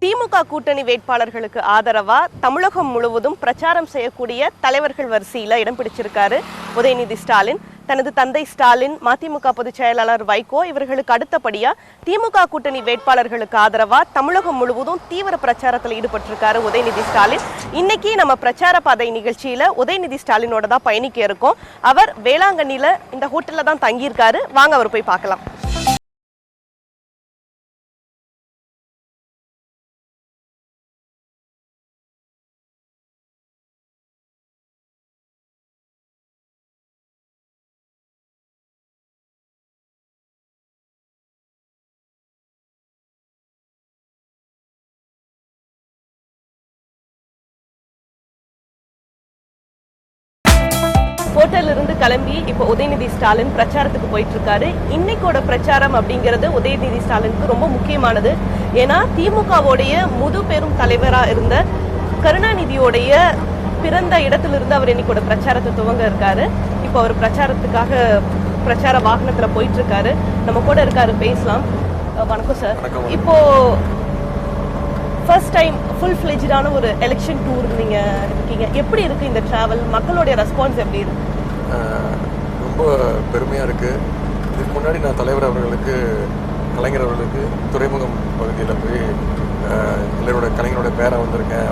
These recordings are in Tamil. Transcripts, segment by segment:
திமுக கூட்டணி வேட்பாளர்களுக்கு ஆதரவா தமிழகம் முழுவதும் பிரச்சாரம் செய்யக்கூடிய தலைவர்கள் வரிசையில இடம் பிடிச்சிருக்காரு உதயநிதி ஸ்டாலின். தனது தந்தை ஸ்டாலின், மதிமுக பொதுச் செயலாளர் வைகோ இவர்களுக்கு அடுத்தபடியா திமுக கூட்டணி வேட்பாளர்களுக்கு ஆதரவா தமிழகம் முழுவதும் தீவிர பிரச்சாரத்தில் ஈடுபட்டிருக்காரு உதயநிதி ஸ்டாலின். இன்னைக்கு நம்ம பிரச்சார பாதை நிகழ்ச்சியில உதயநிதி ஸ்டாலினோட தான் பயணிக்க இருக்கோம். அவர் வேளாங்கண்ணில இந்த ஹோட்டல்ல தான் தங்கியிருக்காரு. வாங்க அவர் போய் பார்க்கலாம். ஹோட்டல்ல இருந்து கிளம்பி இப்போ உதயநிதி ஸ்டாலின் பிரச்சாரத்துக்கு போயிட்டு இருக்காரு. இன்னைக்கோட பிரச்சாரம் அப்படிங்கிறது உதயநிதி ஸ்டாலினுக்கு ரொம்ப முக்கியமானது. ஏன்னா திமுகவுடைய பெரும் தலைவரா இருந்த கருணாநிதியோடைய பிறந்த இடத்திலிருந்து அவர் இன்னைக்கோட பிரச்சாரத்தை துவங்க இருக்காரு. இப்போ அவர் பிரச்சார வாகனத்துல போயிட்டு இருக்காரு. நம்ம கூட இருக்காரு, பேசலாம். வணக்கம் சார். இப்போ ஃபர்ஸ்ட் டைம் ஃபுல் ஃப்ளெஜ்டான ஒரு எலெக்ஷன் டூர் நீங்க இருக்கீங்க. எப்படி இருக்கு இந்த டிராவல்? மக்களுடைய ரெஸ்பான்ஸ் எப்படி இருக்கு? ரொம்ப பெருமையா இருக்கு. இதுக்கு முன்னாடி நான் தலைவர் அவர்களுக்கு, கலைஞர் அவர்களுக்கு துறைமுகம் பகுதியில் போய் கலைஞரோட பேரை வந்திருக்கேன்,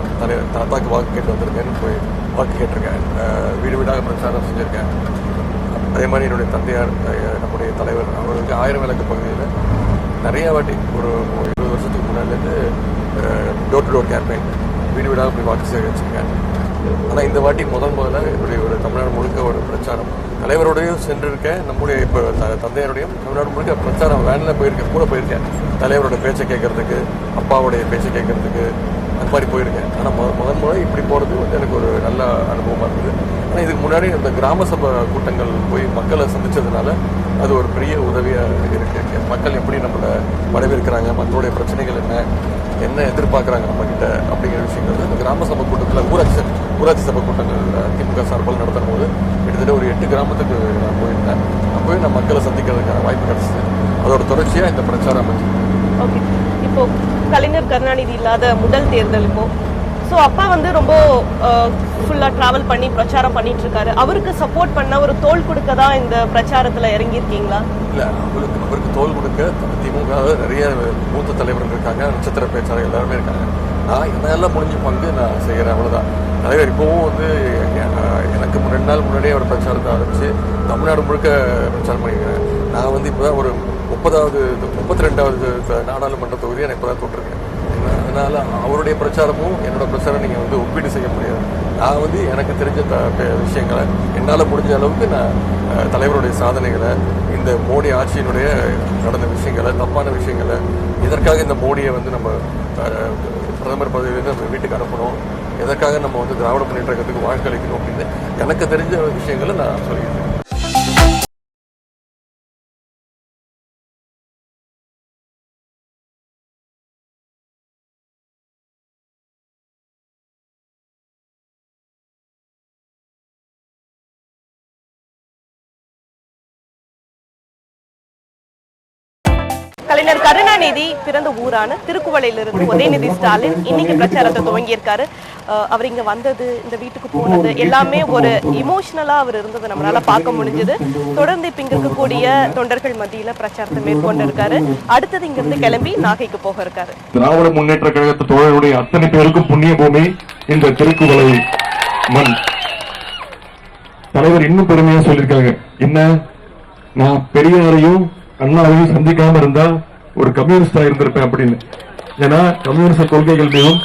தாத்தாக்கு வாக்கு கேட்டு வந்திருக்கேன்னு போய் வாக்கு கேட்டிருக்கேன். வீடு வீடாக பிரச்சாரம் செஞ்சுருக்கேன். அதே மாதிரி என்னுடைய தந்தையார், நம்முடைய தலைவர் அவர்களுக்கு 1000 விளக்கு பகுதியில் நிறைய வாட்டி ஒரு 20 வருஷத்துக்கு முன்னாடிலேருந்து டோர் டு டோர் கேம்பெயின் வீடு வீடாக போய் வாக்கு சேகரிச்சிருக்கேன். ஆனால் இந்த வாட்டி முதல்ல என்னுடைய ஒரு தமிழ்நாடு முழுக்க ஒரு பிரச்சாரம் தலைவரோடையும் சென்றிருக்கேன். நம்முடைய இப்போ தந்தையாரோடையும் தமிழ்நாடு முழுக்க பிரச்சாரம் வேனில் போயிருக்கேன், கூட போயிருக்கேன். தலைவரோட பேச்சை கேட்கறதுக்கு, அப்பாவுடைய பேச்சை கேட்கறதுக்கு, அந்த மாதிரி போயிருக்கேன். ஆனால் முதல் இப்படி போகிறது வந்து எனக்கு ஒரு நல்ல அனுபவமாக இருந்தது. ஆனால் இதுக்கு முன்னாடி அந்த கிராம சபை கூட்டங்கள் போய் மக்களை சந்தித்ததுனால அது ஒரு பெரிய உதவியாக இருக்கு. மக்கள் எப்படி நம்மளை வரவேற்கிறாங்க, மக்களுடைய பிரச்சனைகள் என்ன எதிர்பார்க்குறாங்க நம்மக்கிட்ட அப்படிங்கிற விஷயங்கள் இந்த கிராம சபை கூட்டத்தில் ஊராட்சி சபை கூட்டங்கள் திமுக சார்பில் நடத்தும் போது கிட்டத்தட்ட ஒரு 8 கிராமத்துக்கு நான் போயிருந்தேன். அப்போவே நான் மக்களை சந்திக்கிறதுக்கான வாய்ப்பு கிடச்சிது. அதோட தொடர்ச்சியாக இந்த பிரச்சாரம் அமைச்சு. ஓகே, இப்போ கலைஞர் கருணாநிதி இல்லாத முதல் தேர்தல் இப்போ. ஸோ அப்பா வந்து ரொம்ப ஃபுல்லாக ட்ராவல் பண்ணி பிரச்சாரம் பண்ணிட்டு இருக்காரு. அவருக்கு சப்போர்ட் பண்ண ஒரு தோல் கொடுக்க தான் இந்த பிரச்சாரத்தில் இறங்கியிருக்கீங்களா? இல்லை, அவருக்கு தோல் கொடுக்க திமுக நிறைய மூத்த தலைவர்கள் இருக்காங்க, நட்சத்திர பேச்சாளர்கள் எல்லாருமே இருக்காங்க. நான் என்னெல்லாம் முடிஞ்ச பங்கு நான் செய்கிறேன், அவ்வளோதான். தலைவர் இப்போவும் வந்து எனக்கு 2 நாள் முன்னாடியே அவர் பிரச்சாரத்தை ஆரம்பித்து தமிழ்நாடு முழுக்க பிரச்சாரம் பண்ணிக்கிறேன். நான் வந்து இப்போ தான் ஒரு 32வது நாடாளுமன்ற தொகுதியை நான் இப்போ தான் தொட்டிருக்கேன். அதனால் அவருடைய பிரச்சாரமும் என்னோடய பிரச்சாரம் நீங்கள் வந்து ஒப்பீடு செய்ய முடியாது. நான் வந்து எனக்கு தெரிஞ்ச விஷயங்களை என்னால் முடிஞ்ச அளவுக்கு நான் தலைவருடைய சாதனைகளை, இந்த மோடி ஆட்சியினுடைய நடந்த விஷயங்களை, தப்பான விஷயங்களை, இதற்காக இந்த மோடியை வந்து நம்ம பிரதமர் பதவியிலேருந்து நம்ம வீட்டுக்கு அனுப்பணும், எதற்காக நம்ம வந்து திராவிட முன்னேற்ற கழகத்துக்கு வாக்களிக்கணும் அப்படின்னு எனக்கு தெரிஞ்ச விஷயங்களை நான் சொல்லியிருக்கேன். கலைஞர் கருணாநிதி பிறந்த ஊரான திருக்குவளையிலிருந்து உதயநிதி ஸ்டாலின் இன்னைக்கு பிரச்சாரத்தை துவங்கியிருக்காரு. அவர் இங்க வந்தது, இந்த வீட்டுக்கு போனது எல்லாமே ஒரு இமோஷனலா அவர் இருந்தது நம்மளால பார்க்க முடிஞ்சது. தொடர்ந்து இப்ப இங்க இருக்கக்கூடிய தொண்டர்கள் மத்தியில பிரச்சாரத்தை மேற்கொண்டு இருக்காரு. அடுத்தது இங்க இருந்து கிளம்பி நாகைக்கு போக இருக்காரு. திராவிட முன்னேற்ற கழகத்து தோழருடைய அத்தனை பேருக்கும் புண்ணிய பூமி இந்த திருக்குவளை மண். தலைவர் இன்னும் பெருமையா சொல்லியிருக்காங்க, என்ன நான் பெரியாரையும் அண்ணாவையும் சந்திக்காம இருந்தா ஒரு கம்யூனிஸ்டா இருந்திருப்பேன் அப்படின்னு. ஏன்னா கம்யூனிஸ்ட கொள்கைகள் மீதும்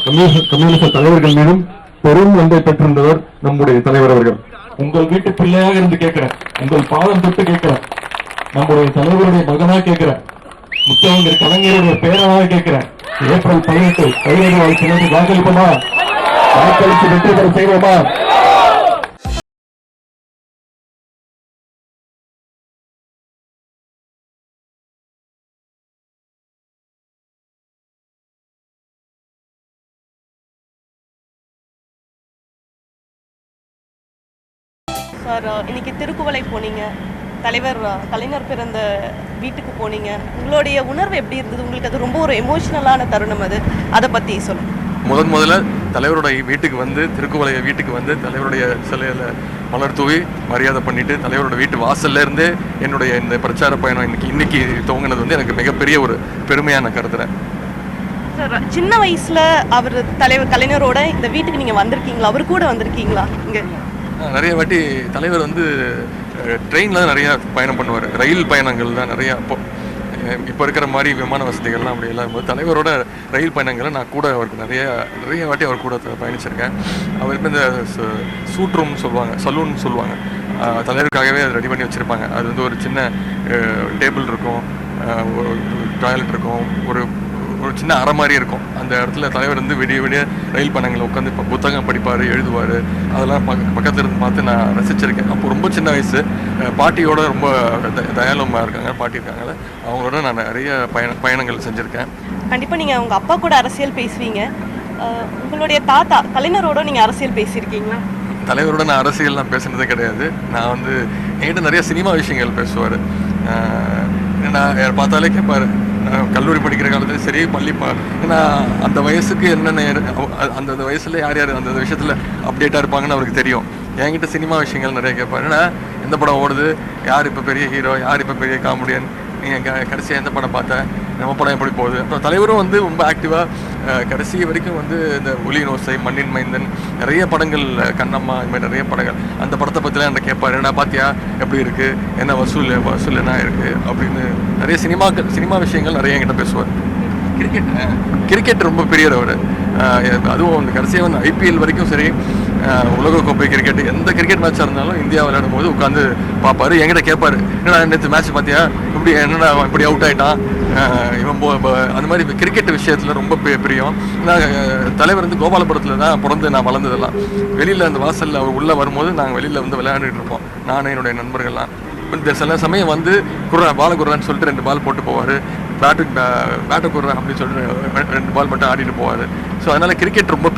கம்யூனிஸ்ட தலைவர்கள் மீதும் பெரும் அன்பை பெற்றிருந்தவர் நம்முடைய தலைவர் அவர்கள். உங்கள் வீட்டு பிள்ளையாக இருந்து கேட்கிறேன், உங்கள் பாதம் தொட்டு கேட்கிறேன், நம்முடைய தலைவருடைய மகனா கேட்கிறேன், முத்தமிழ் கலைஞருடைய பேரனாக கேட்கிறேன். ஏப்ரல் 18 வாக்களிப்போமா? வாக்களித்து வெற்றி பெற செய்வோமா? சார், இன்னைக்கு திருக்குவளை போனீங்க, தலைவர் கலைஞர் பிறந்த வீட்டுக்கு போனீங்க. உங்களுடைய உணர்வு எப்படி இருந்தது? உங்களுக்கு அது ரொம்ப ஒரு எமோஷனலான தருணம் அது. அதை பற்றி சொல்லுங்கள். முதல்ல தலைவருடைய வீட்டுக்கு வந்து திருக்குவளைய வீட்டுக்கு வந்து தலைவருடைய சிலையில் மலர் தூவி மரியாதை பண்ணிட்டு தலைவரோட வீட்டு வாசல்ல இருந்தே என்னுடைய இந்த பிரச்சார பயணம் இன்னைக்கு துவங்கினது வந்து எனக்கு மிகப்பெரிய ஒரு பெருமையான கருத்துறேன். சார், சின்ன வயசுல அவர் தலைவர் கலைஞரோட இந்த வீட்டுக்கு நீங்க வந்திருக்கீங்களா? அவர் கூட வந்திருக்கீங்களா? இங்க நிறைய வாட்டி தலைவர் வந்து ட்ரெயினில் தான் நிறையா பயணம் பண்ணுவார். ரயில் பயணங்கள் தான் நிறையா. இப்போ இருக்கிற மாதிரி விமான வசதிகள்லாம் அப்படி இல்லாமல் தலைவரோட ரயில் பயணங்களை நான் கூட அவருக்கு நிறைய வாட்டி அவர் கூட பயணிச்சிருக்கேன். அவருக்கு இந்த சூட் ரூம் சொல்லுவாங்க, சலூன் சொல்லுவாங்க, தலைவருக்காகவே அதை ரெடி பண்ணி வச்சுருப்பாங்க. அது வந்து ஒரு சின்ன டேபிள் இருக்கும், ஒரு டாய்லெட் இருக்கும், ஒரு சின்ன அறை மாதிரி இருக்கும். அந்த இடத்துல தலைவர் வந்து விடிய ரயில் பயணங்களை உட்காந்து புத்தகம் படிப்பார், எழுதுவார். அதெல்லாம் பக்கத்தில் இருந்து பார்த்து நான் ரசிச்சிருக்கேன். அப்போ ரொம்ப சின்ன வயசு. பாட்டியோட ரொம்ப தயாளமாக இருக்காங்க, பாட்டி இருக்காங்கள, அவங்களோட நான் நிறைய பயணங்கள் செஞ்சுருக்கேன். கண்டிப்பாக நீங்கள் உங்கள் அப்பா கூட அரசியல் பேசுவீங்க. உங்களுடைய தாத்தா கலைஞரோட நீங்கள் அரசியல் பேசியிருக்கீங்களா? தலைவரோட நான் அரசியல்லாம் பேசுனதே கிடையாது. நான் வந்து என்கிட்ட நிறைய சினிமா விஷயங்கள் பேசுவார். நான் பார்த்தாலே கேட்பார். கல்லூரி படிக்கிற காலத்துலையும் சரி, ஏன்னா அந்த வயசுக்கு என்னென்ன அந்த வயசுல யார் அந்த விஷயத்தில் அப்டேட்டாக இருப்பாங்கன்னு அவருக்கு தெரியும். என்கிட்ட சினிமா விஷயங்கள் நிறைய கேட்பார். ஏன்னா எந்த படம் ஓடுது, யார் இப்போ பெரிய ஹீரோ, யார் இப்போ பெரிய காமெடியன், நீங்கள் கடைசியாக எந்த படம் பார்த்தேன், நம்ம படம் எப்படி போகுது. அப்புறம் தலைவரும் வந்து ரொம்ப ஆக்டிவாக கடைசி வரைக்கும் வந்து இந்த ஒலியின் ஓசை, மண்ணின் மைந்தன், நிறைய படங்கள், கண்ணம்மா, இது மாதிரி நிறைய படங்கள், அந்த படத்தை பற்றிலாம் என்கிட்ட கேட்பார். என்ன பார்த்தியா, எப்படி இருக்குது, என்ன வசூல் என்ன இருக்குது அப்படின்னு நிறைய சினிமா விஷயங்கள் நிறைய என்கிட்ட பேசுவார். கிரிக்கெட் ரொம்ப பெரியவர் அவர். அதுவும் வந்து கடைசியாக வந்து ஐபிஎல் வரைக்கும் சரி, உலகக்கோப்பை கிரிக்கெட், எந்த கிரிக்கெட் மேட்சாக இருந்தாலும் இந்தியா விளையாடும் போது உட்காந்து பார்ப்பாரு. என்கிட்ட கேட்பாரு, என்னடா நேற்று மேட்ச் பார்த்தியா, இப்படி என்னடா இப்படி அவுட் ஆகிட்டான், இவன் அந்த மாதிரி கிரிக்கெட் விஷயத்தில் ரொம்ப பிரியம். நான் தலைவர் வந்து கோபாலபுரத்தில் தான் பிறந்து நான் வளர்ந்ததெல்லாம். வெளியில் அந்த வாசலில் அவர் உள்ளே வரும்போது நாங்கள் வெளியில் வந்து விளையாண்டுட்டு இருப்போம், நானும் என்னுடைய நண்பர்கள்லாம். இந்த சில சமயம் வந்து பாலகுர்ரான்னு சொல்லிட்டு 2 பால் போட்டு போவார். பேட்டை குர்ரா அப்படின்னு சொல்லிட்டு 2 பால் மட்டும் ஆடிட்டு போவார். ஸோ அதனால் கிரிக்கெட் ரொம்ப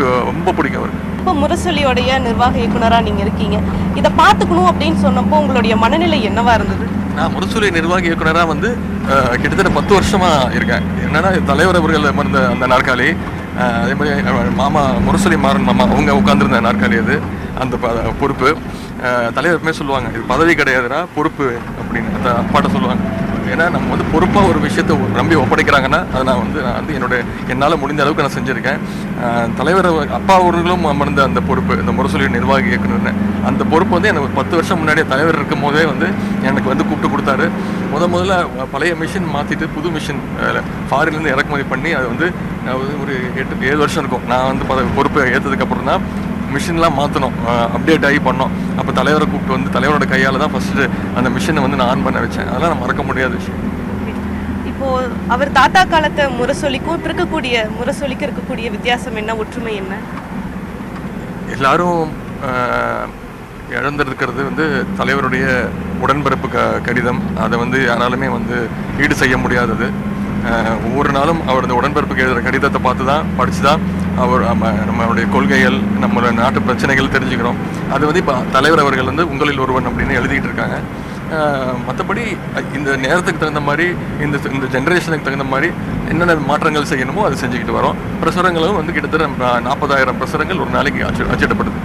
பிடிக்கும் அவர். இப்போ முரசொலியோடைய நிர்வாக இயக்குனராக நீங்கள் இருக்கீங்க. இதை பார்த்துக்கணும் அப்படின்னு சொன்னப்போ உங்களுடைய மனநிலை என்னவா இருந்தது? நான் முரசொலி நிர்வாக இயக்குனராக வந்து கிட்டத்தட்ட 10 வருஷமாக இருக்கேன். என்னன்னா தலைவர் அவர்கள் அமர்ந்த அந்த நாற்காலி, அதே மாதிரி மாமா முரசொலி மாறன் மாமா அவங்க உட்காந்துருந்த நாற்காலி, அது அந்த பொறுப்பு. தலைவருமே சொல்லுவாங்க, இது பதவி கிடையாதுடா, பொறுப்பு அப்படின்னு அந்த அப்பாட்ட சொல்லுவாங்க. ஏன்னா நம்ம வந்து பொறுப்பாக ஒரு விஷயத்தை நம்பி ஒப்படைக்கிறாங்கன்னா அதை நான் வந்து என்னால் முடிந்த அளவுக்கு நான் செஞ்சுருக்கேன். தலைவர் அப்பா அவர்களும் அமர்ந்த அந்த பொறுப்பு, இந்த முரசொலி நிர்வாக இயக்குனர்னு அந்த பொறுப்பு வந்து எனக்கு 10 வருஷம் முன்னாடியே தலைவர் இருக்கும் போதே வந்து எனக்கு வந்து கூப்பிட்டு கொடுத்தாரு. முதல்ல பழைய மிஷின் மாற்றிட்டு புது மிஷின் ஃபாரின்லேருந்து இறக்குமதி பண்ணி அது வந்து ஒரு 7 வருஷம் இருக்கும். நான் வந்து பொறுப்பை ஏற்றதுக்கப்புறம் தான் மிஷின்லாம் மாற்றணும், அப்டேட் ஆகி பண்ணோம். அப்போ தலைவரை கூப்பிட்டு வந்து தலைவரோட கையால் தான் ஃபஸ்ட்டு அந்த மிஷினை வந்து நான் ஆன் பண்ண வச்சேன். அதெல்லாம் நான் மறக்க முடியாத விஷயம். இப்போது அவர் தாத்தா காலத்தை முரசொலிக்கும் இப்போ இருக்கக்கூடிய முரசொலிக்கு இருக்கக்கூடிய வித்தியாசம் என்ன, ஒற்றுமை என்ன? எல்லாரும் இழந்திருக்கிறது வந்து தலைவருடைய உடன்பிறப்பு கடிதம். அதை வந்து யாராலுமே வந்து ஈடு செய்ய முடியாதது. ஒவ்வொரு நாளும் அவரது உடன்பிறப்புக்கு எழுதுகிற கடிதத்தை படித்து தான் நம்மளுடைய கொள்கைகள், நம்மளோட நாட்டு பிரச்சனைகள் தெரிஞ்சுக்கிறோம். அது வந்து இப்போ தலைவர் அவர்கள் வந்து உங்களில் ஒருவன் அப்படின்னு எழுதிக்கிட்டு இருக்காங்க. மற்றபடி இந்த நேரத்துக்கு தகுந்த மாதிரி, இந்த ஜென்ரேஷனுக்கு தகுந்த மாதிரி என்னென்ன மாற்றங்கள் செய்யணுமோ அது செஞ்சுக்கிட்டு வரோம். பிரசுரங்களும் வந்து கிட்டத்தட்ட 40,000 பிரசுரங்கள் ஒரு நாளைக்கு அச்சிடப்படுது.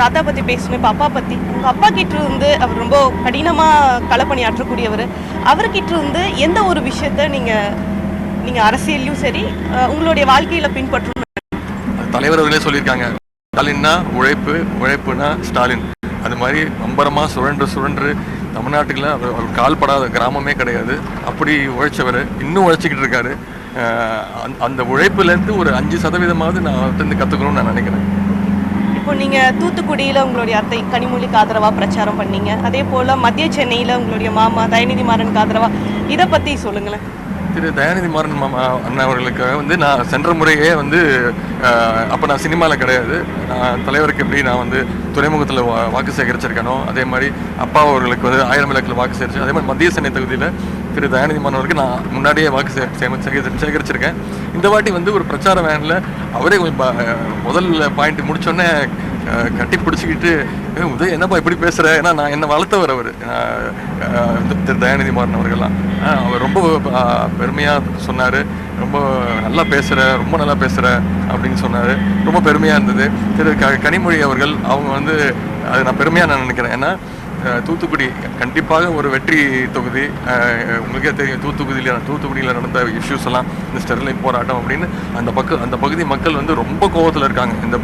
தாத்தா பற்றி பேசணும். இப்போ அப்பா பற்றி, உங்கள் அப்பா கிட்ட இருந்து அவர் ரொம்ப கடினமாக களப்பணி ஆற்றக்கூடியவர். அவர்கிட்ட இருந்து எந்த ஒரு விஷயத்த நீங்கள் அரசியலையும் சரி உங்களுடைய வாழ்க்கையில் பின்பற்றணும்? தலைவர் அவர்களே சொல்லியிருக்காங்க, ஸ்டாலின்னா உழைப்புனா ஸ்டாலின். அது மாதிரி அம்பரமாக சுழன்று தமிழ்நாட்டுக்குள்ள அவர் கால்படாத கிராமமே கிடையாது. அப்படி உழைச்சவர் இன்னும் உழைச்சிக்கிட்டு இருக்காரு. அந்த உழைப்புலேருந்து ஒரு 5% நான் அவர்கிட்ட கற்றுக்கணும்னு நான் நினைக்கிறேன். இப்போ நீங்கள் தூத்துக்குடியில் உங்களுடைய அத்தை கனிமொழிக்கு ஆதரவாக பிரச்சாரம் பண்ணீங்க. அதே போல் மத்திய சென்னையில் உங்களுடைய மாமா தயாநிதி மாறனுக்கு ஆதரவாக, இதை பற்றி சொல்லுங்களேன். திரு தயாநிதி மாறன் மாமா அண்ணா அவர்களுக்காக வந்து நான் சென்ற முறையே வந்து அப்போ நான் சினிமாவில் கிடையாது, தலைவருக்கு எப்படி நான் வந்து துறைமுகத்தில் வாக்கு சேகரிச்சிருக்கேனோ அதே மாதிரி அப்பா அவர்களுக்கு வந்து 1000 விளக்கில் வாக்கு சேகரிச்சு, அதே மாதிரி மத்திய சென்னை தொகுதியில் திரு தயாநிதி மாறன் அவர்களுக்கு நான் முன்னாடியே வாக்கு சேகரிச்சிருக்கேன். இந்த வாட்டி வந்து ஒரு பிரச்சார வேனில் அவரே கொஞ்சம் முதல் பாயிண்ட் முடிச்சோடனே கட்டி பிடிச்சிக்கிட்டு உதய் என்னப்பா இப்படி பேசுகிற, ஏன்னா நான் என்னை வளர்த்தவர் அவர் திரு தயாநிதி மாறன் அவர்கள்லாம். அவர் ரொம்ப பெருமையாக சொன்னார், ரொம்ப நல்லா பேசுகிற, ரொம்ப நல்லா பேசுகிற அப்படின்னு சொன்னார். ரொம்ப பெருமையாக இருந்தது. திரு கனிமொழி அவர்கள் அவங்க வந்து அது நான் பெருமையாக நான் நினைக்கிறேன். ஏன்னா தூத்துக்குடி கண்டிப்பாக ஒரு வெற்றி தொகுதி. உங்களுக்கே தெரியும் தூத்துக்குடியில் நடந்த இஷ்யூஸ் எல்லாம், இந்த ஸ்டெர்லைட் போராட்டம் அப்படின்னு அந்த பகுதி மக்கள் வந்து ரொம்ப கோபத்தில் இருக்காங்க இந்த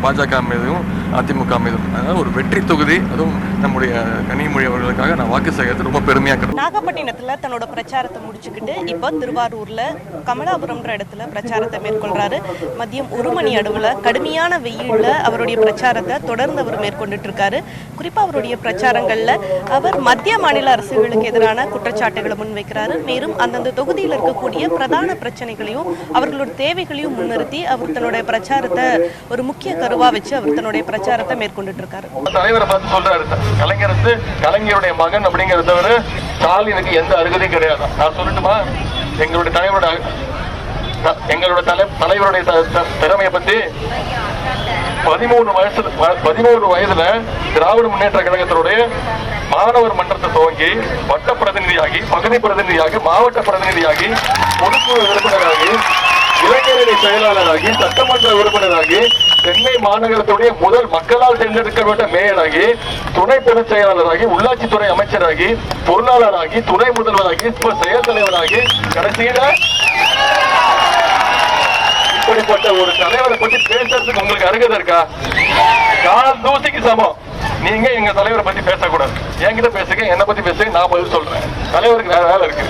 பாஜக மீதும் அதிமுக மீதும். அதனால் ஒரு வெற்றி தொகுதி, அதுவும் நம்முடைய கனிமொழி அவர்களுக்காக நான் வாக்கு செய்கிறது ரொம்ப பெருமையாக இருக்கிறேன். நாகப்பட்டினத்தில் தன்னோட பிரச்சாரத்தை முடிச்சுக்கிட்டு இப்போ திருவாரூரில் கமலாபுரம்ன்ற இடத்துல பிரச்சாரத்தை மேற்கொள்கிறாரு. மதியம் 1 மணி அளவில் கடுமையான வெயிலில் அவருடைய பிரச்சாரத்தை தொடர்ந்து அவர் மேற்கொண்டுட்டு இருக்காரு. குறிப்பாக அவருடைய பிரச்சாரங்கள்ல அவர் மத்திய மாநில அரசுகளுக்கு எதிரான குற்றச்சாட்டுகளை முன்வைக்கிறாரு. மேலும் அந்தந்த தொகுதியில் இருக்கக்கூடிய பிரதான பிரச்சனைகளையும் அவர்களோட தேவைகளையும் முன்னிறுத்தி அவர் தன்னுடைய பிரச்சாரத்தை ஒரு முக்கிய கருவா வச்சு அவர் தன்னுடைய பிரச்சாரத்தை மேற்கொண்டுட்டு இருக்காரு. தலைவரை பார்த்து சொல்றாரு, கலைஞருடைய மகன் அப்படிங்கிறத தவிர ஸ்டாலினுக்கு எந்த அருகதையும் கிடையாது. நான் சொல்லட்டுமா, எங்களுடைய தலைவருடைய திறமையை பத்தி 13 வயதுல திராவிட முன்னேற்ற கழகத்தினுடைய மாணவர் மன்றத்தை துவங்கி வட்ட பிரதிநிதியாகி, பகுதி பிரதிநிதியாகி, மாவட்ட பிரதிநிதியாகி, பொதுக்குழு உறுப்பினராகி, இளைஞரணி செயலாளராகி, சட்டமன்ற உறுப்பினராகி, சென்னை மாநகரத்துடைய முதல் மக்களால் தேர்ந்தெடுக்கப்பட்ட மேயராகி, துணை பொதுச் செயலாளராகி, உள்ளாட்சித்துறை அமைச்சராகி, பொருளாளராகி, துணை முதல்வராகி, இப்ப செயல் தலைவராகி, கடைசியில இப்படிப்பட்ட ஒரு தலைவரை பத்தி பேசுறதுக்கு உங்களுக்கு அருகதை இருக்கா? கால் தூசிக்கு சமம். நீங்க எங்க தலைவரை பத்தி பேசக்கூடாது. என்கிட்ட பேசுங்க, என்னை பத்தி பேசுங்க, நான் பதில் சொல்றேன். தலைவருக்கு வேற வேலை இருக்கு.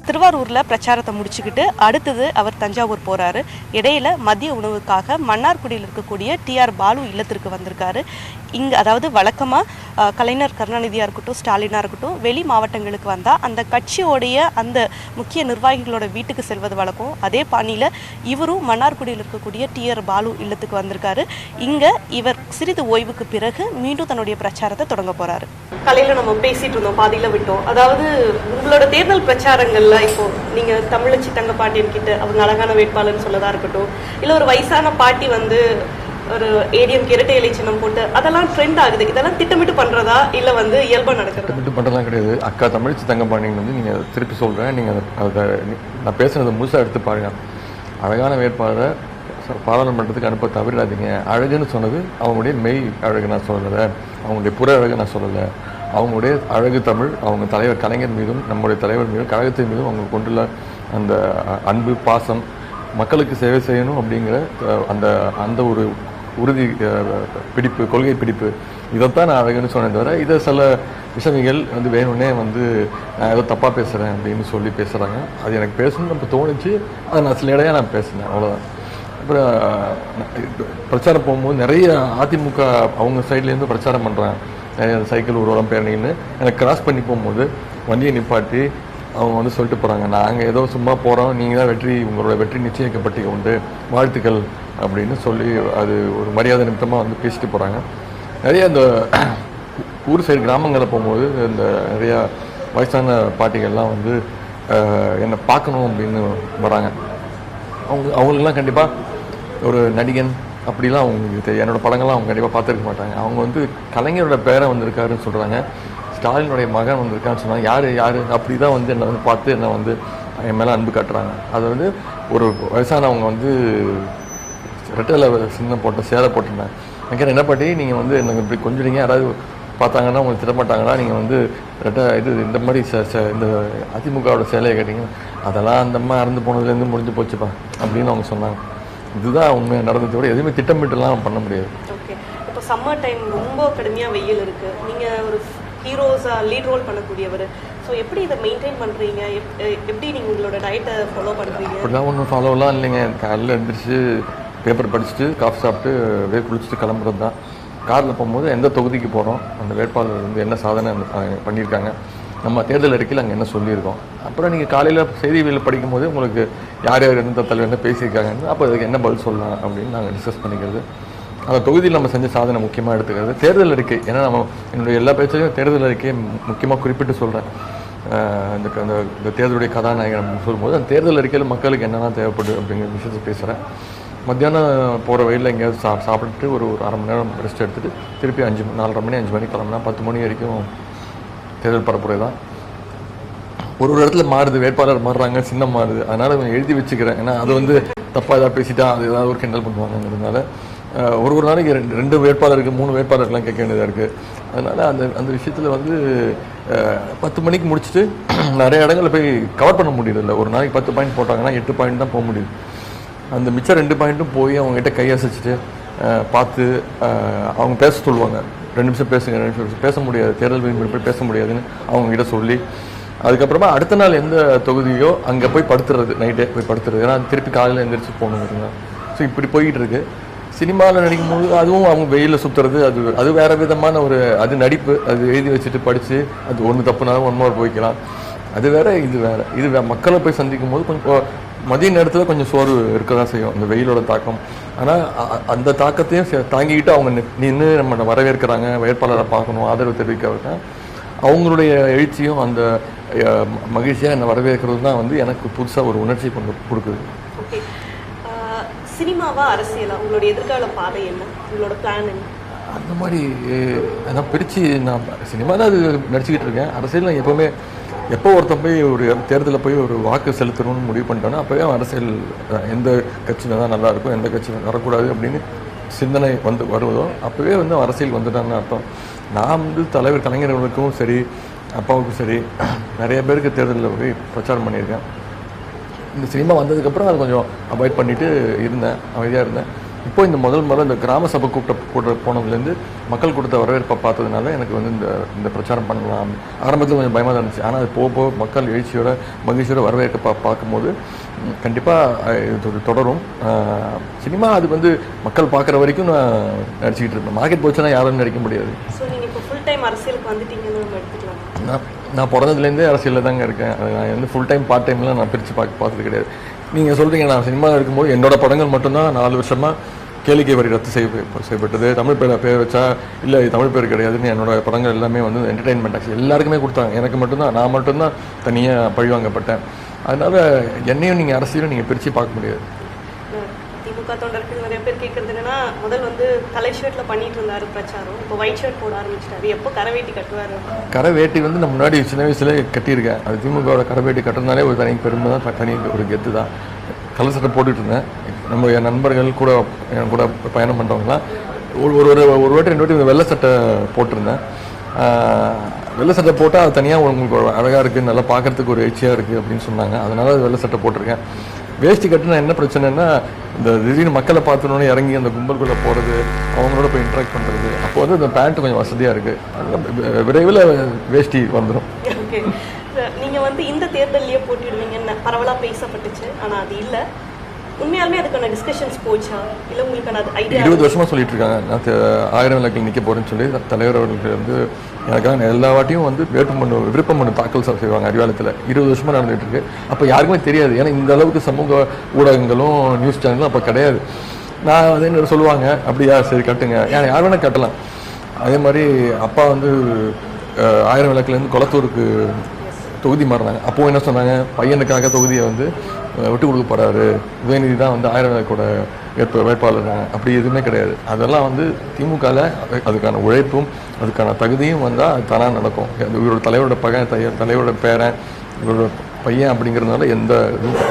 திருவாரூரில் பிரச்சாரத்தை முடிச்சுக்கிட்டு அடுத்தது அவர் தஞ்சாவூர் போகிறாரு. இடையில மதிய உணவுக்காக மன்னார்குடியில் இருக்கக்கூடிய டிஆர் பாலு இல்லத்திற்கு வந்திருக்காரு. இங்கே அதாவது வழக்கமாக கலைஞர் கருணாநிதியாக இருக்கட்டும், ஸ்டாலினாக இருக்கட்டும், வெளி மாவட்டங்களுக்கு வந்தால் அந்த கட்சியோடைய அந்த முக்கிய நிர்வாகிகளோட வீட்டுக்கு செல்வது வழக்கம். அதே பாணியில் இவரும் மன்னார்குடியில் இருக்கக்கூடிய டிஆர் பாலு இல்லத்துக்கு வந்திருக்காரு. இங்கே இவர் சிறிது ஓய்வுக்கு பிறகு மீண்டும் தன்னுடைய பிரச்சாரத்தை தொடங்க போகிறாரு. காலையில் நம்ம பேசிட்டு இருந்தோம், பாதியில் விட்டோம். அதாவது உங்களோட தேர்தல் பிரச்சாரங்கள்ல இப்போ நீங்க தமிழச்சி தங்க பாட்டியன் கிட்ட அவங்க அழகான வேட்பாளர்னு சொல்லதா இருக்கட்டும், இல்ல ஒரு வயசான பாட்டி வந்து ஒரு ஏடிஎம் இரட்டை இலை சின்னம் போட்டு அதெல்லாம் ட்ரெண்ட் ஆகுது. இதெல்லாம் திட்டமிட்டு பண்றதா இல்ல வந்து இயல்பா நடக்கிறது? திட்டமிட்டு பண்றதெல்லாம் கிடையாது. அக்கா தமிழச்சி தங்க பாண்டியன் வந்து நீங்க திருப்பி சொல்றேன், நீங்க அதை நான் பேசுனதை முழுசா எடுத்து பாருங்க. அழகான வேட்பாளரை பாராளுமன்றத்துக்கு அனுப்ப தவறிடாதீங்க. அழகுன்னு சொன்னது அவங்களுடைய மெய் அழகு நான் சொல்லலை, அவங்களுடைய புற அழகு நான் சொல்லலை. அவங்களுடைய அழகு தமிழ், அவங்க தலைவர் கலைஞர் மீதும் நம்முடைய தலைவர் மீதும் கழகத்தின் மீதும் அவங்க கொண்டுள்ள அந்த அன்பு, பாசம், மக்களுக்கு சேவை செய்யணும் அப்படிங்கிற அந்த அந்த ஒரு உறுதி பிடிப்பு, கொள்கை பிடிப்பு, இதைத்தான் நான் அழகுன்னு சொன்னேன் தவிர இதை சில விஷயங்கள் வந்து வேணும்னே வந்து நான் ஏதோ தப்பாக பேசுகிறேன் அப்படின்னு சொல்லி பேசுகிறாங்க. அது எனக்கு பேசணும்னு இப்போ தோணுச்சு, அதை நான் சில இடையாக நான் பேசினேன், அவ்வளோதான். அப்புறம் பிரச்சாரம் போகும்போது நிறைய அதிமுக அவங்க சைட்லேருந்து பிரச்சாரம் பண்ணுறாங்க. நிறைய சைக்கிள் ஊர்வலம் பேரணின்னு எனக்கு கிராஸ் பண்ணி போகும்போது வண்டியை நிப்பாட்டி அவங்க வந்து சொல்லிட்டு போகிறாங்க, நாங்கள் ஏதோ சும்மா போகிறோம், நீங்கள் தான் வெற்றி, உங்களோட வெற்றி நிச்சயிக்கப்பட்டு உண்டு, வாழ்த்துக்கள் அப்படின்னு சொல்லி அது ஒரு மரியாதை நிமித்தமாக வந்து பேசிட்டு போகிறாங்க. நிறைய இந்த ஊர் சைடு கிராமங்களில் போகும்போது இந்த நிறையா வயசான பாட்டிகள்லாம் வந்து என்னை பார்க்கணும் அப்படின்னு வராங்க. அவங்களுக்குலாம் கண்டிப்பாக ஒரு நடிகன் அப்படிலாம் அவங்களுக்கு தெரியும். என்னோடய படங்கள்லாம் அவங்க கண்டிப்பாக பார்த்துருக்க மாட்டாங்க. அவங்க வந்து கலைஞரோட பேரை வந்திருக்காருன்னு சொல்கிறாங்க, ஸ்டாலினுடைய மகன் வந்திருக்கான்னு சொன்னாங்க. யார் அப்படி தான் வந்து என்னை வந்து பார்த்து என்னை வந்து என் மேலே அன்பு காட்டுறாங்க. அது வந்து ஒரு வயசானவங்க வந்து ரெட்டையில் சின்னம் போட்ட சேலை போட்டிருந்தாங்க. எனக்கு என்ன பாட்டி நீங்கள் வந்து எனக்கு இப்படி கொஞ்சம் யாராவது பார்த்தாங்கன்னா உங்களுக்கு திடமாட்டாங்கன்னா நீங்கள் வந்து ரெட்டை இந்த மாதிரி இந்த அதிமுகவோட சேலையை கேட்டிங்க, அதெல்லாம் அந்தம்மா இறந்து போனதுலேருந்து முடிஞ்சு போச்சுப்பா அப்படின்னு அவங்க சொன்னாங்க. இதுதான் உண்மையாக நடந்ததை விட எதுவுமே திட்டமிட்டுலாம் பண்ண முடியாது. ஓகே, இப்போ சம்மர் டைம் ரொம்ப கடுமையாக வெயில் இருக்குது, நீங்கள் ஒரு ஹீரோஸாக லீட் ரோல் பண்ணக்கூடியவர், ஸோ எப்படி இதை மெயின்டைன் பண்ணுறீங்க? எப்படி நீங்கள் உங்களோட டயட்டை ஃபாலோ பண்ணுறீங்க? அப்படிலாம் ஒன்றும் ஃபாலோலாம் இல்லைங்க. காலையில் எழுந்திரிச்சு பேப்பர் படிச்சுட்டு காஃபி சாப்பிட்டு குளிச்சுட்டு கிளம்புறது தான். காரில் போகும்போது எந்த தொகுதிக்கு போகிறோம், அந்த வேட்பாளர் வந்து என்ன சாதனை பண்ணியிருக்காங்க, நம்ம தேர்தல் அறிக்கையில் அங்கே என்ன சொல்லியிருக்கோம், அப்புறம் நீங்கள் காலையில் செய்திகளில் படிக்கும்போது உங்களுக்கு யார் யார் எந்த தலைவர் என்ன பேசியிருக்காங்கன்னு, அப்போ அதுக்கு என்ன பதில் சொல்லலாம் அப்படின்னு நாங்கள் டிஸ்கஸ் பண்ணிக்கிறது. அந்த தொகுதியில் நம்ம செஞ்ச சாதனை முக்கியமாக எடுத்துக்கிறது. தேர்தல் அறிக்கை, ஏன்னா நம்ம என்னுடைய எல்லா பேச்சையும் தேர்தல் அறிக்கையை முக்கியமாக குறிப்பிட்டு சொல்கிறேன். இந்த தேர்தலுடைய கதாநாயகன் சொல்லும்போது அந்த தேர்தல் அறிக்கையில் மக்களுக்கு என்னென்ன தேவைப்படுது அப்படிங்கிற விஷயத்தை பேசுகிறேன். மத்தியானம் போகிற வழியில் எங்கேயாவது சாப்பிட்டுட்டு ஒரு அரை மணி நேரம் ரெஸ்ட் எடுத்துகிட்டு திருப்பி 4:30 மணி 5 மணிக்கு கிளம்புனா 10 மணி வரைக்கும் தேர்தல் பரப்புரை தான். ஒரு இடத்துல மாறுது, வேட்பாளர் மாறுறாங்க, சின்னம் மாறுது, அதனால் எழுதி வச்சுக்கிறேன். ஏன்னா அது வந்து தப்பாக ஏதாவது பேசிட்டா அது ஏதாவது ஒரு கிண்டல் பண்ணுவாங்கிறதுனால ஒரு நாளைக்கு 2 வேட்பாளருக்கு 3 வேட்பாளருக்கெலாம் கேட்க வேண்டியதாக இருக்குது. அதனால் அந்த விஷயத்தில் வந்து 10 மணிக்கு முடிச்சுட்டு நிறைய இடங்களில் போய் கவர் பண்ண முடியல. ஒரு நாளைக்கு 10 பாயிண்ட் போட்டாங்கன்னா 8 பாயிண்ட் தான் போக முடியுது. அந்த மிச்சம் 2 பாயிண்ட்டும் போய் அவங்ககிட்ட கையசைச்சிட்டு பார்த்து அவங்க பேச சொல்லுவாங்க. 2 நிமிஷம் பேசுங்க, 2 நிமிஷம் பேச முடியாது, தேர்தல் விதிமுறை போய் பேச முடியாதுன்னு அவங்ககிட்ட சொல்லி அதுக்கப்புறமா அடுத்த நாள் எந்த தொகுதியோ அங்கே போய் படுத்துறது, நைட்டே போய் படுத்துறது. ஏன்னா திருப்பி காலையில் எந்திரிச்சு போகணுங்க. ஸோ இப்படி போய்கிட்டு இருக்கு. சினிமாவில் நடிக்கும்போது அதுவும் அவங்க வெயிலில் சுற்றுறது, அது வேறு விதமான அது நடிப்பு. அது எழுதி வச்சுட்டு படித்து அது ஒன்று தப்புனாலும் ஒன்று போய்க்கலாம். அது வேற, இது வேறு. இது மக்களை போய் சந்திக்கும் போது கொஞ்சம் மதிய நேரத்தில் கொஞ்சம் சோர்வு இருக்க தான் செய்யும், அந்த வெயிலோட தாக்கம். ஆனால் அந்த தாக்கத்தையும் தாங்கிக்கிட்டு அவங்க நின்று நம்ம வரவேற்கிறாங்க, வேட்பாளரை பார்க்கணும், ஆதரவு தெரிவிக்க அவங்களுடைய எழுச்சியும் அந்த மகிழ்ச்சியாக என்னை வரவேற்கிறது தான் வந்து எனக்கு புதுசாக ஒரு உணர்ச்சி கொண்டு கொடுக்குது. ஓகே, சினிமாவா அரசியலா உங்களுடைய எதிர்கால பாதை என்ன, உங்களோட பிளான் என்ன? அந்த மாதிரி நான் பிரித்து நான் சினிமா தான் அது நடிச்சுக்கிட்டு இருக்கேன். அரசியல் நான் எப்போவுமே எப்போ ஒருத்தன் போய் ஒரு தேர்தலில் போய் ஒரு வாக்கு செலுத்தணும்னு முடிவு பண்ணிட்டோன்னா அப்போவே அரசியல் எந்த கட்சியில் தான் நல்லாயிருக்கும், எந்த கட்சியில் வரக்கூடாது அப்படின்னு சிந்தனை வருவதோ அப்போவே வந்து அரசியல் வந்துட்டான்னு அர்த்தம். நான் வந்து தலைவர் கலைஞர்களுக்கும் சரி, அப்பாவுக்கும் சரி, நிறைய பேருக்கு தேர்தலில் போய் பிரச்சாரம் பண்ணியிருக்கேன். இந்த சினிமா வந்ததுக்கப்புறம் அதை கொஞ்சம் அவாய்ட் பண்ணிவிட்டு இருந்தேன், அமைதியாக இருந்தேன். இப்போ இந்த முதல் முறை இந்த கிராம சபை கூட்ட போனதுலேருந்து மக்கள் கொடுத்த வரவேற்பை பார்த்ததுனால எனக்கு வந்து இந்த பிரச்சாரம் பண்ணலாம். ஆரம்பத்தில் கொஞ்சம் பயமாக தான் இருந்துச்சு. ஆனால் அது போக மக்கள் எழுச்சியோட மகிழ்ச்சியோட வரவேற்பை பார்க்கும்போது கண்டிப்பாக இது தொடரும். சினிமா அது வந்து மக்கள் பார்க்குற வரைக்கும் நான் நடிச்சுக்கிட்டு இருப்பேன். மார்க்கெட் போச்சுன்னா யாரும் நடிக்க முடியாது. ஸோ நீங்கள் இப்போ ஃபுல் டைம் அரசியலுக்கு வந்துட்டீங்கன்னு நம்ம எடுத்துக்கலாம். நான் பிறந்ததுலேருந்தே அரசியலில் தாங்க இருக்கேன். நான் வந்து ஃபுல் டைம் பார்ட் டைம்லாம் நான் பிரித்து பார்த்தது கிடையாது. நீங்கள் சொல்கிறீங்க, நான் சினிமா இருக்கும்போது என்னோட படங்கள் மட்டும்தான் 4 வருஷமாக கேளிக்கை வரி ரத்து செய்யப்பட்டது. தமிழ் பேர் வச்சா இல்லை தமிழ் பேர் கிடையாதுன்னு என்னோட படங்கள் எல்லாமே வந்து என்டர்டெயின்மெண்ட் ஆச்சு, எல்லாருக்குமே கொடுத்தாங்க. எனக்கு மட்டும்தான், நான் மட்டும்தான் தனியாக பழிவாங்கப்பட்டேன். அதனால் என்னையும் நீங்கள் அரசியலும் நீங்கள் பிரித்து பார்க்க முடியாது. திமுக தொண்டர்கள் நிறைய பேர் கேட்குறது என்னன்னா, முதல் வந்து கலர் ஷர்ட்டில் பண்ணிட்டு இருந்தாரு பிரச்சாரம், இப்போ ஒயிட் ஷர்ட் போட ஆரம்பிச்சிட்டாரு. எப்போ கரவேட்டி கட்டுவார்? கரவேட்டி வந்து நான் முன்னாடி சின்ன வயசுல கட்டியிருக்கேன். அது திமுகவோட கரவேட்டி கட்டுறதுனாலே ஒரு தனி பெருமை தான், தனி ஒரு கெத்து தான். கலர் சட்டை போட்டுட்டு இருந்தேன். நம்மளுடைய நண்பர்கள் கூட என் கூட பயணம் பண்ணுறவங்களாம் ஒரு வாட்டி 2 வாட்டி வெள்ளை சட்டை போட்டிருந்தேன். வெள்ளை சட்டை போட்டால் அது தனியாக உங்களுக்கு அழகாக இருக்குது, நல்லா பார்க்குறதுக்கு ஒரு எழுச்சியாக இருக்குது அப்படின்னு சொன்னாங்க. அதனால அது வெள்ளை சட்டை போட்டிருக்கேன். வேஷ்டி கட்டுனா என்ன பிரச்சனைன்னா, இந்த திடீர்னு மக்களை பார்த்தோன்னே இறங்கி அந்த கும்பல்குள்ளே போகிறது, அவங்களோட போய் இன்ட்ராக்ட் பண்ணுறது, அப்போ வந்து இந்த பேண்ட் கொஞ்சம் வசதியாக இருக்குது. விரைவில் வேஷ்டி வந்துடும். ஓகே, நீங்கள் வந்து இந்த தேர்தலையே போட்டிடுவீங்கன்னு பரவலாக பேசப்பட்டுச்சு, ஆனால் அது இல்லை. உண்மையாலுமே அதுக்கான டிஸ்கஷன்ஸ் போச்சா, இல்லை உங்களுக்கான அது ஐடியா? 20 வருஷமாக சொல்லிட்டு இருக்காங்க நான் 1000 விளக்கில் நிற்க போகிறேன்னு சொல்லி. தலைவர் அவர்களுக்கு வந்து எனக்காக எல்லா வாட்டியும் வந்து விருப்பம் மனு தாக்கல் செய்வாங்க அறிவாலயத்தில். 20 வருஷமாக நடந்துகிட்டு இருக்கு. அப்போ யாருக்குமே தெரியாது, ஏன்னா இந்த அளவுக்கு சமூக ஊடகங்களும் நியூஸ் சேனலும் அப்போ கிடையாது. நான் வந்து என்ன சொல்லுவாங்க, அப்படியா சரி கட்டுங்க, ஏன்னா யார் வேணால் கட்டலாம். அதே மாதிரி அப்பா வந்து 1000 விளக்குலேருந்து குளத்தூருக்கு தொகுதி மாறினாங்க. அப்போது என்ன சொன்னாங்க, பையனுக்காக தொகுதியை வந்து விட்டு கொடுக்க போகிறாரு, உதயநிதி தான் வந்து 1000 விளக்கோட வேட்பாளர். அப்படி எதுவுமே கிடையாது. அதெல்லாம் வந்து திமுகவில் அதுக்கான உழைப்பும் அதுக்கான தகுதியும் வந்தால் அது தானாக நடக்கும். இவரோட தலைவரோட தலைவரோட பேரன், இவரோட பையன் அப்படிங்கிறதுனால எந்த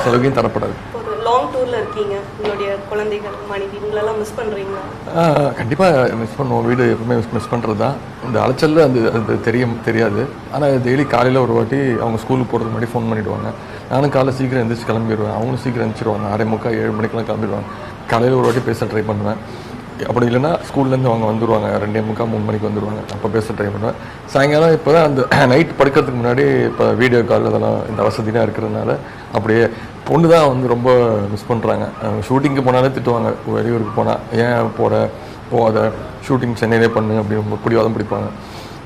சலுகையும் தரப்படாது. லாங் டூரில் இருக்கீங்க, உங்களுடைய குழந்தைகள் மனைவி இவங்களெல்லாம் மிஸ் பண்ணுறீங்களா? கண்டிப்பாக மிஸ் பண்ணுவோம். வீடு எப்பவுமே மிஸ் பண்ணுறது தான். இந்த அலைச்சலில் அது தெரியாது. ஆனால் டெய்லி காலையில் ஒரு வாட்டி அவங்க ஸ்கூலுக்கு போகிறதுக்கு முன்னாடி ஃபோன் பண்ணிவிடுவாங்க. நானும் காலையில் சீக்கிரம் எழுந்திரிச்சு கிளம்பிடுவேன், அவங்களும் சீக்கிரம் எழுந்திரிச்சிடுவாங்க. 6:45 7 மணிக்கெலாம் கிளம்பிடுவாங்க. காலையில் ஒரு வாட்டி பேச ட்ரை பண்ணுவேன். அப்படி இல்லைன்னா ஸ்கூல்லேருந்து அவங்க வந்துடுவாங்க, 2:45 3 மணிக்கு வந்துடுவாங்க. அப்போ பேச ட்ரை பண்ணுவேன். சாயங்காலம் இப்போ தான் அந்த நைட் படுக்கிறதுக்கு முன்னாடி இப்போ வீடியோ கால் அதெல்லாம் இந்த வசதிலாம் இருக்கிறதுனால அப்படியே பொண்ணு தான் வந்து ரொம்ப மிஸ் பண்ணுறாங்க. ஷூட்டிங்க்கு போனாலே திட்டுவாங்க, வெளியூருக்கு போனால் ஏன் போகாத, ஷூட்டிங் சென்னையிலே பண்ணு அப்படின்னு பிடிவாதம் பிடிப்பாங்க.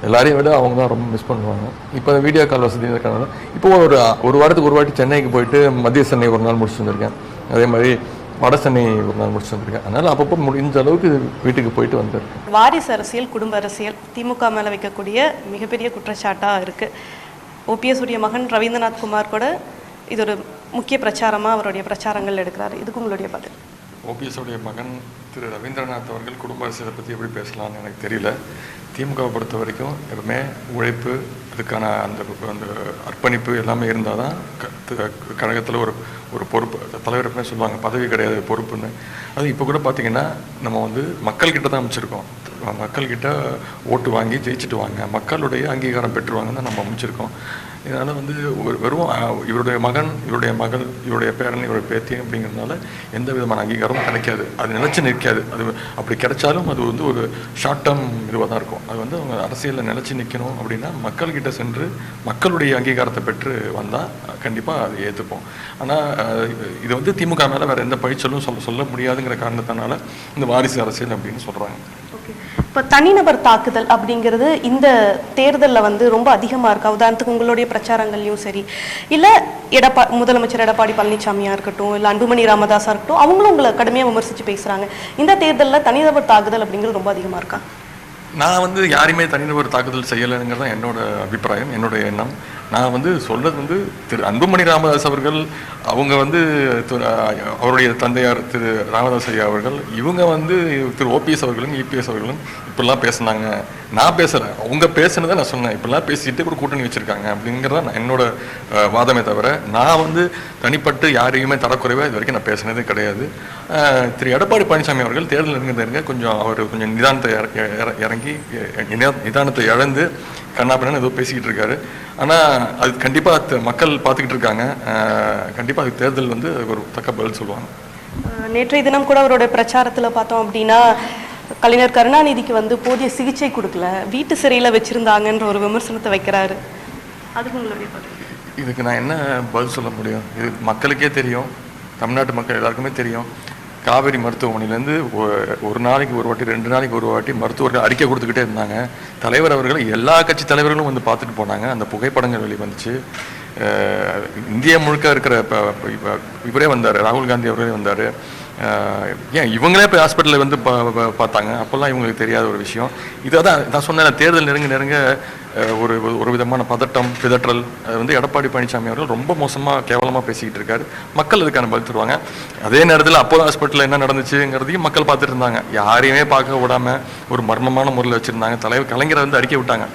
எல்லாரையும் விட அவங்க தான் ரொம்ப மிஸ் பண்ணுவாங்க. இப்போ வீடியோ கால் வசதி இருக்கிறதுனால இப்போ ஒரு வாரத்துக்கு ஒரு வாட்டி சென்னைக்கு போயிட்டு மத்திய சென்னை ஒரு நாள் முடிச்சுட்டு வந்திருக்கேன். அதே மாதிரி வட சென்னை ஒரு நாள் முடிச்சு வந்திருக்கேன். அதனால் அப்பப்போ முடிஞ்ச அளவுக்கு வீட்டுக்கு போயிட்டு வந்திருக்கேன். வாரிசு அரசியல், குடும்ப அரசியல் திமுக மேலே வைக்கக்கூடிய மிகப்பெரிய குற்றச்சாட்டாக இருக்குது. ஓபிஎஸ் உடைய மகன் ரவீந்திரநாத் குமார் கூட இது ஒரு முக்கிய பிரச்சாரமாக அவருடைய பிரச்சாரங்கள் எடுக்கிறாரு. இதுக்கு உங்களுடைய பதில்? ஓபிஎஸ் உடைய மகன் திரு ரவீந்திரநாத் அவர்கள் குடும்ப அரசியலை பற்றி எப்படி பேசலாம்னு எனக்கு தெரியல. திமுகவை பொறுத்த வரைக்கும் எப்பவுமே உழைப்பு, அதுக்கான அந்த அர்ப்பணிப்பு எல்லாமே இருந்தால் தான் கழகத்தில் ஒரு பொறுப்பு. தலைவர் எப்பவுமே சொல்லுவாங்க பதவி கிடையாது பொறுப்புன்னு. அது இப்போ கூட பார்த்திங்கன்னா நம்ம வந்து மக்கள்கிட்ட தான் அமைச்சிருக்கோம். மக்கள்கிட்ட ஓட்டு வாங்கி ஜெயிச்சுட்டு வாங்க, மக்களுடைய அங்கீகாரம் பெற்றுவாங்கன்னு தான் நம்ம அமைச்சிருக்கோம். இதனால் வந்து வெறும் இவருடைய மகன், இவருடைய மகள், இவருடைய பேரன், இவருடைய பேத்தி அப்படிங்கிறதுனால எந்த விதமான அங்கீகாரமும் கிடைக்காது. அது நிலச்சி நிற்காது. அது அப்படி கிடைச்சாலும் அது வந்து ஒரு ஷார்ட் டேர்ம் இதுவாக தான் இருக்கும். அது வந்து அவங்க அரசியலில் நிலச்சி நிற்கணும் அப்படின்னா மக்கள்கிட்ட சென்று மக்களுடைய அங்கீகாரத்தை பெற்று வந்தால் கண்டிப்பாக அதை ஏற்றுப்போம். ஆனால் இது வந்து திமுக மேலே வேறு எந்த பழிச்சலும் சொல்ல முடியாதுங்கிற காரணத்தினால இந்த வாரிசு அரசியல் அப்படின்னு சொல்கிறாங்க. இப்போ தனிநபர் தாக்குதல் அப்படிங்கிறது இந்த தேர்தலில் வந்து ரொம்ப அதிகமாக இருக்கா? உதாரணத்துக்கு உங்களுடைய பிரச்சாரங்கள்லையும் சரி, இல்லை முதலமைச்சர் எடப்பாடி பழனிசாமியாக இருக்கட்டும், இல்லை அன்புமணி ராமதாஸாக இருக்கட்டும், அவங்களும் உங்களை கடுமையாக விமர்சித்து பேசுகிறாங்க. இந்த தேர்தலில் தனிநபர் தாக்குதல் அப்படிங்கிறது ரொம்ப அதிகமாக இருக்கா? நான் வந்து யாரையுமே தனிநபர் தாக்குதல் செய்யலைங்கிறது தான் என்னோட அபிப்பிராயம், என்னுடைய எண்ணம். நான் வந்து சொல்றது வந்து திரு அன்புமணி ராமதாஸ் அவர்கள், அவங்க வந்து அவருடைய தந்தையார் திரு ராமதாஸ் ஐயா அவர்கள், இவங்க வந்து திரு ஓபிஎஸ் அவர்களும் இபிஎஸ் அவர்களும் இப்படிலாம் பேசினாங்க. நான் பேசலை, அவங்க பேசுனதை நான் சொன்னேன். இப்படிலாம் பேசிட்டு ஒரு கூட்டணி வச்சுருக்காங்க அப்படிங்கிறத என்னோட வாதமே தவிர நான் வந்து தனிப்பட்டு யாரையுமே தரக்குறைவாக இது வரைக்கும் நான் பேசினதே கிடையாது. திரு எடப்பாடி பழனிசாமி அவர்கள் தேர்தல் நெருங்க கொஞ்சம் நிதானத்தை இறங்கி நிதானத்தை இழந்து கண்ணாபின்னு ஏதோ பேசிக்கிட்டு இருக்காரு. ஆனால் அது கண்டிப்பாக மக்கள் பார்த்துக்கிட்டு இருக்காங்க. கண்டிப்பாக அதுக்கு தேர்தல் வந்து ஒரு தக்க பதில் சொல்லுவாங்க. நேற்றைய தினம் கூட அவருடைய பிரச்சாரத்தில் பார்த்தோம் அப்படின்னா, கலைஞர் கருணாநிதிக்கு வந்து போதிய சிகிச்சை கொடுக்கல, வீட்டு சிறையில் வச்சுருந்தாங்கன்ற ஒரு விமர்சனத்தை வைக்கிறாரு. அதுக்கு உங்களுடைய பதில்? இதுக்கு நான் என்ன பதில் சொல்ல முடியும்? இது மக்களுக்கே தெரியும், தமிழ்நாட்டு மக்கள் எல்லாருக்குமே தெரியும். காவேரி மருத்துவமனையிலேருந்து ஒரு நாளைக்கு ஒரு வாட்டி 2 நாளைக்கு ஒரு வாட்டி மருத்துவர்கள் அறிக்கை கொடுத்துக்கிட்டே இருந்தாங்க. தலைவர் அவர்கள் எல்லா கட்சி தலைவர்களும் வந்து பார்த்துட்டு போனாங்க. அந்த புகைப்படங்கள் வெளிவந்துச்சு. இந்தியா முழுக்க இருக்கிற இவரே வந்தார், ராகுல் காந்தி அவரே வந்தார். ஏன் இவங்களே போய் ஹாஸ்பிட்டலில் வந்து பார்த்தாங்க. அப்போல்லாம் இவங்களுக்கு தெரியாத ஒரு விஷயம். இதை தான் நான் சொன்னேன், தேர்தல் நெருங்க ஒரு விதமான பிதற்றல் அது வந்து எடப்பாடி பழனிசாமி அவர்கள் ரொம்ப மோசமாக கேவலமாக பேசிக்கிட்டு இருக்காரு. மக்கள் அதுக்கான பதில் தருவாங்க. அதே நேரத்தில் அப்போலோ ஹாஸ்பிட்டலில் என்ன நடந்துச்சுங்கிறதையும் மக்கள் பார்த்துட்டு இருந்தாங்க. யாரையுமே பார்க்க விடாமல் ஒரு மர்மமான முறையில் வச்சுருந்தாங்க. தலைவர் கலைஞரை வந்து அறிக்கை விட்டாங்க,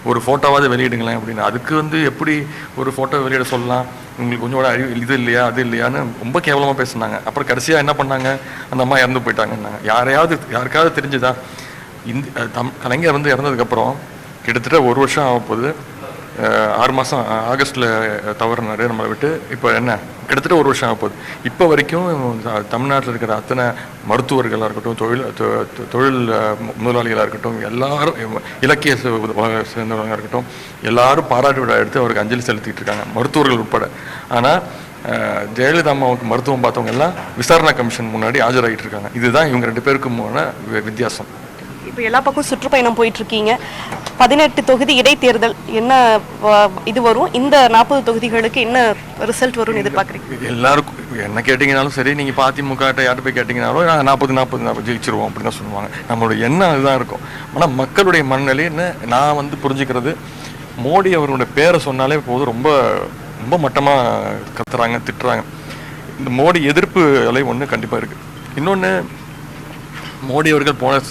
ஒரு ஃபோட்டோவாவது வெளியிடுங்களேன் அப்படின்னு. அதுக்கு வந்து எப்படி ஒரு ஃபோட்டோ வெளியிட சொல்லலாம், உங்களுக்கு கொஞ்சம் கூட அறிவு இது இல்லையா அது இல்லையான்னு ரொம்ப கேவலமாக பேசுனாங்க. அப்புறம் கடைசியாக என்ன பண்ணாங்க, அந்த அம்மா இறந்து போயிட்டாங்கன்னாங்க. யாருக்காவது தெரிஞ்சுதா? கலைஞர் வந்து இறந்ததுக்கப்புறம் கிட்டத்தட்ட 1 வருஷம் ஆக போகுது. 6 மாதம் ஆகஸ்ட்டில் தவறினார் நம்மளை விட்டு. இப்போ என்ன கிட்டத்தட்ட 1 வருஷம் ஆக போகுது. இப்போ வரைக்கும் தமிழ்நாட்டில் இருக்கிற அத்தனை மருத்துவர்களாக இருக்கட்டும், தொழில் முதலாளிகளாக இருக்கட்டும், எல்லாரும் இலக்கிய சேர்ந்தவர்களாக இருக்கட்டும், எல்லாரும் பாராட்டு விழா எடுத்து அவருக்கு அஞ்சலி செலுத்திட்டு இருக்காங்க, மருத்துவர்கள் உட்பட. ஆனால் ஜெயலலிதா அம்மாவுக்கு மருத்துவம் பார்த்தவங்க எல்லாம் விசாரணை கமிஷன் முன்னாடி ஆஜராகிட்டு இருக்காங்க. இதுதான் இவங்க 2 பேருக்குமான வித்தியாசம். இப்போ எல்லா பக்கம் சுற்றுப்பயணம் போயிட்டு இருக்கீங்க. 18 தொகுதி இடைத்தேர்தல் என்ன இது வரும்? இந்த 40 தொகுதிகளுக்கு என்ன ரிசல்ட் வரும்னு எதிர்பார்க்குறீங்க? எல்லாருக்கும் என்ன கேட்டிங்கனாலும் சரி, நீங்கள் அதிமுக யார்கிட்ட போய் கேட்டிங்கனாலும் 40 ஜெயிச்சிருவோம் அப்படின்னு தான் சொல்லுவாங்க. நம்மளோட எண்ணம் அதுதான் இருக்கும். ஆனால் மக்களுடைய மனநிலை என்ன நான் வந்து புரிஞ்சுக்கிறது, மோடி அவர்களுடைய பேரை சொன்னாலே போதும் ரொம்ப ரொம்ப மட்டமாக கத்துறாங்க, திட்டுறாங்க. இந்த மோடி எதிர்ப்பு அலை ஒன்று கண்டிப்பாக இருக்குது. இன்னொன்று, மோடி அவர்கள்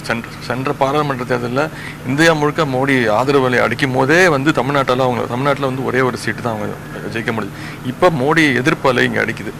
சென்ற பாராளுமன்ற தேர்தலில் இந்தியா முழுக்க மோடி ஆதரவு விலை அடிக்கும் போதே வந்து தமிழ்நாட்டில் வந்து ஒரே ஒரு சீட்டு தான் அவங்க ஜெயிக்க முடியுது. இப்போ மோடி எதிர்ப்பு அலை இங்கே அடிக்குது.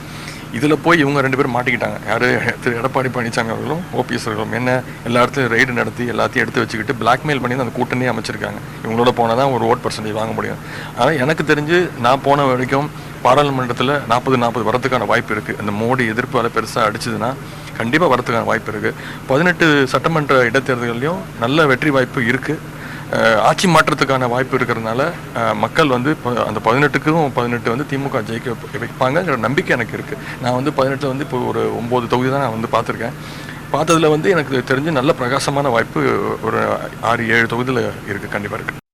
இதில் போய் இவங்க 2 பேரும் மாட்டிக்கிட்டாங்க. யார்? திரு எடப்பாடி பழனிசாமி அவர்களும் ஓபிஎஸ் அவர்களும். என்ன எல்லா இடத்துலையும் ரைடு நடத்தி எல்லாத்தையும் எடுத்து வச்சுக்கிட்டு பிளாக்மெயில் பண்ணி அந்த கூட்டணியே அமைச்சிருக்காங்க. இவங்களோட போனால் தான் ஒரு ஓட் பர்சன்டேஜ் வாங்க முடியும். ஆனால் எனக்கு தெரிஞ்சு நான் போன வரைக்கும் பாராளுமன்றத்தில் 40 வரத்துக்கான வாய்ப்பு இருக்குது. அந்த மோடி எதிர்ப்பால் பெருசாக அடிச்சதுன்னா கண்டிப்பாக வரத்துக்கான வாய்ப்பு இருக்குது. 18 சட்டமன்ற இடைத்தேர்தல்லையும் நல்ல வெற்றி வாய்ப்பு இருக்குது. ஆட்சி மாற்றத்துக்கான வாய்ப்பு இருக்கிறதுனால மக்கள் வந்து அந்த 18 வந்து திமுக ஜெயிக்க வைப்பாங்கங்கிற நம்பிக்கை எனக்கு இருக்குது. நான் வந்து 18 வந்து இப்போ ஒரு 9 தொகுதி தான் நான் வந்து பார்த்துருக்கேன். பார்த்ததில் வந்து எனக்கு தெரிஞ்சு நல்ல பிரகாசமான வாய்ப்பு ஒரு 6-7 தொகுதியில் இருக்குது, கண்டிப்பாக இருக்குது.